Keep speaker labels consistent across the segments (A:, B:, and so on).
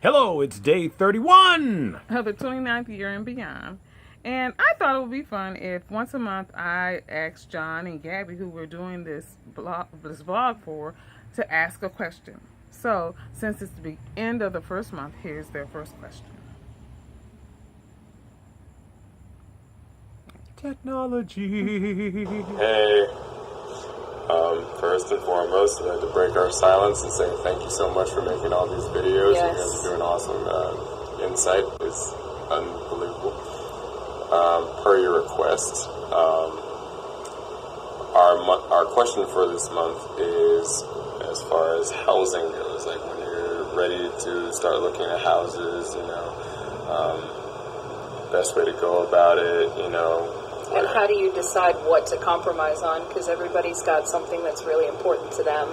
A: Hello, it's day 31
B: of the 29th year and beyond. And I thought it would be fun if once a month I asked John and Gabby, who we're doing this vlog for, to ask a question. So, since it's the end of the first month, here's their first question.
A: Technology.
C: Hey, first and foremost, I'd like to break our silence and say thank you so much for making all these videos.
D: Yes.
C: You guys are doing awesome. Insight is unbelievable. Per your request, our question for this month is as far as housing goes. Like when you're ready to start looking at houses, best way to go about it,
D: And how do you decide what to compromise on? Because everybody's got something that's really important to them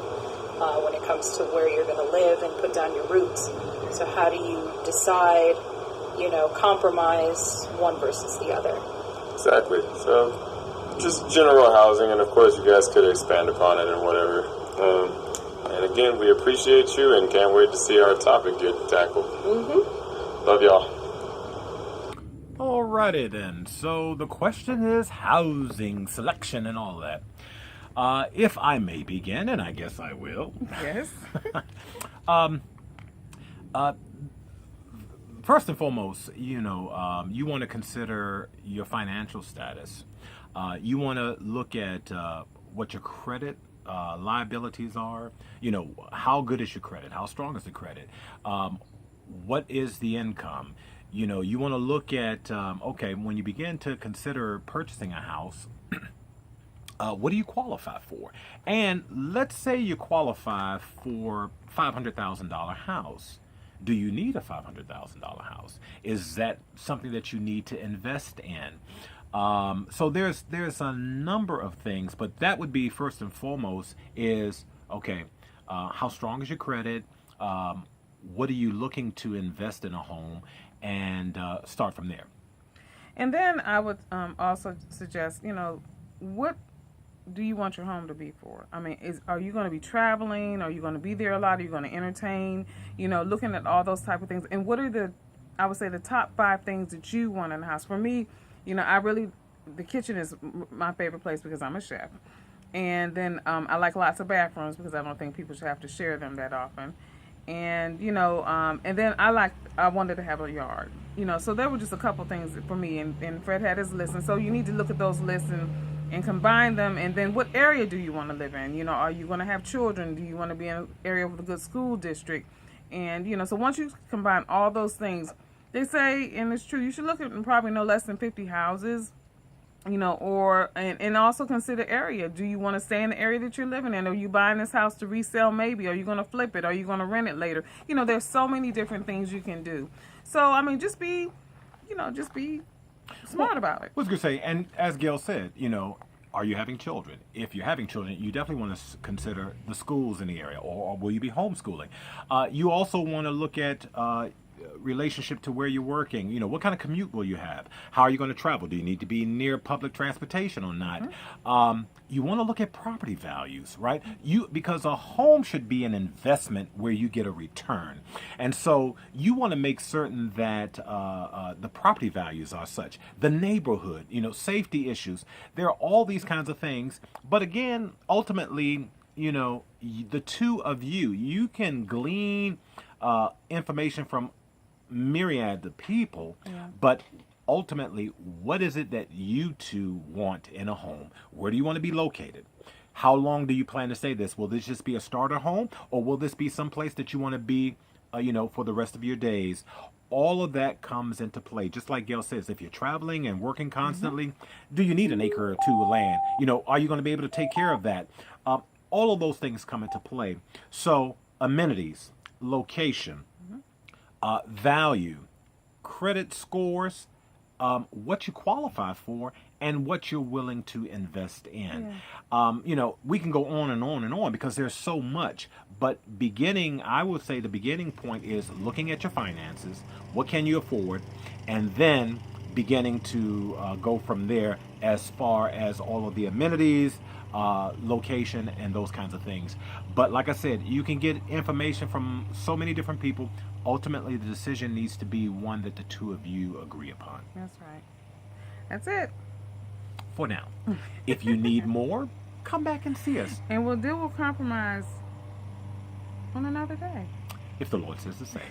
D: when it comes to where you're going to live and put down your roots. So how do you decide, compromise one versus the other?
C: Exactly. So just general housing, and of course you guys could expand upon it and whatever. And again, we appreciate you and can't wait to see our topic get tackled. Love y'all.
A: Alrighty then. So the question is housing selection and all that. If I may begin, and I guess I will.
B: Yes.
A: First and foremost, you want to consider your financial status. You want to look at what your credit liabilities are. How good is your credit? How strong is the credit? What is the income? You want to look at, when you begin to consider purchasing a house, what do you qualify for? And let's say you qualify for $500,000 house. Do you need a $500,000 house? Is that something that you need to invest in? So there's a number of things, but that would be first and foremost is, how strong is your credit? What are you looking to invest in a home? And start from there.
B: And then I would also suggest, what do you want your home to be for? I mean, are you going to be traveling? Are you going to be there a lot? Are you going to entertain? Looking at all those type of things. And what are the top 5 things that you want in the house? For me, the kitchen is my favorite place because I'm a chef. And then I like lots of bathrooms because I don't think people should have to share them that often. And and then I wanted to have a yard, so there were just a couple things for me, and Fred had his list, and so you need to look at those lists and combine them. And then what area do you want to live in? Are you going to have children? Do you want to be in an area with a good school district? And so once you combine all those things, they say, and it's true, you should look at probably no less than 50 houses. And also consider area. Do you want to stay in the area that you're living in? Are you buying this house to resell maybe? Are you going to flip it? Are you going to rent it later? There's so many different things you can do. So, just be smart about it.
A: I was going to say, and as Gail said, are you having children? If you're having children, you definitely want to consider the schools in the area, or will you be homeschooling? You also want to look at relationship to where you're working. What kind of commute will you have? How are you going to travel? Do you need to be near public transportation or not? You want to look at property values, right? Because a home should be an investment where you get a return, and so you want to make certain that the property values are such. The neighborhood, safety issues. There are all these kinds of things, but again, ultimately, the two of you can glean information from myriad of people, but ultimately, what is it that you two want in a home? Where do you want to be located? How long do you plan to stay this? Will this just be a starter home, or will this be someplace that you want to be, for the rest of your days? All of that comes into play. Just like Gail says, if you're traveling and working constantly, do you need an acre or two of land? Are you going to be able to take care of that? All of those things come into play. So amenities, location, value, credit scores, what you qualify for, and what you're willing to invest in. We can go on and on and on because there's so much. But I would say the beginning point is looking at your finances. What can you afford? And then beginning to go from there as far as all of the amenities, location, and those kinds of things. But like I said, you can get information from so many different people. ultimately the decision needs to be one that the two of you agree upon.
B: That's right. That's it.
A: For now. If you need more, come back and see us.
B: And we'll deal with compromise on another day.
A: If the Lord says the same.